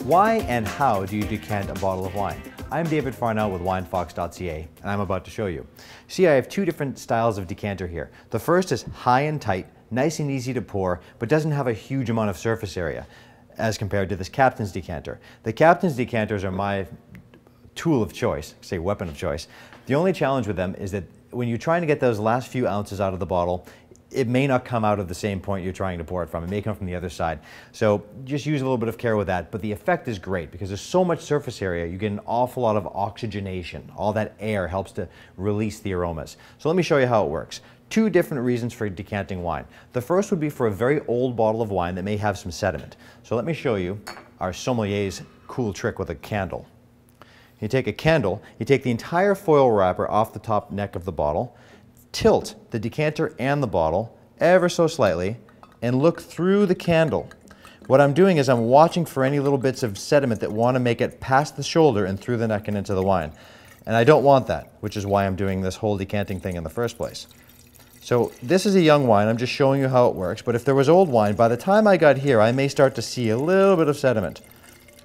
Why and how do you decant a bottle of wine? I'm David Farnell with Winefox.ca, and I'm about to show you. See, I have two different styles of decanter here. The first is high and tight, nice and easy to pour, but doesn't have a huge amount of surface area as compared to this Captain's decanter. The Captain's decanters are my tool of choice, say weapon of choice. The only challenge with them is that when you're trying to get those last few ounces out of the bottle, it may not come out of the same point you're trying to pour it from. It may come from the other side. So just use a little bit of care with that. But the effect is great because there's so much surface area, you get an awful lot of oxygenation. All that air helps to release the aromas. So let me show you how it works. Two different reasons for decanting wine. The first would be for a very old bottle of wine that may have some sediment. So let me show you our sommelier's cool trick with a candle. You take a candle, you take the entire foil wrapper off the top neck of the bottle, tilt the decanter and the bottle ever so slightly, and look through the candle. What I'm doing is I'm watching for any little bits of sediment that want to make it past the shoulder and through the neck and into the wine. And I don't want that, which is why I'm doing this whole decanting thing in the first place. So this is a young wine, I'm just showing you how it works, but if there was old wine, by the time I got here, I may start to see a little bit of sediment.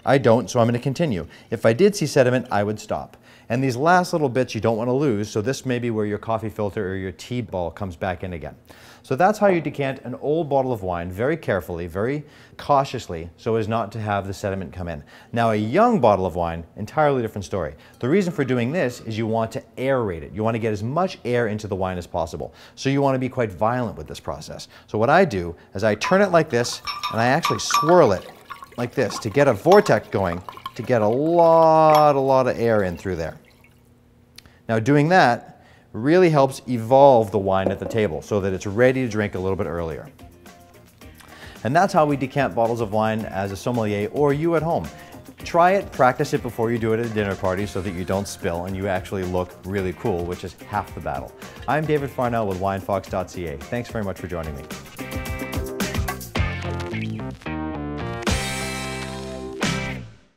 I don't, so I'm going to continue. If I did see sediment, I would stop. And these last little bits you don't want to lose, so this may be where your coffee filter or your tea ball comes back in again. So that's how you decant an old bottle of wine very carefully, very cautiously, so as not to have the sediment come in. Now a young bottle of wine, entirely different story. The reason for doing this is you want to aerate it. You want to get as much air into the wine as possible. So you want to be quite violent with this process. So what I do is I turn it like this, and I actually swirl it like this to get a vortex going, to get a lot of air in through there. Now doing that really helps evolve the wine at the table so that it's ready to drink a little bit earlier. And that's how we decant bottles of wine as a sommelier or you at home. Try it, practice it before you do it at a dinner party so that you don't spill and you actually look really cool, which is half the battle. I'm David Farnell with Winefox.ca. Thanks very much for joining me.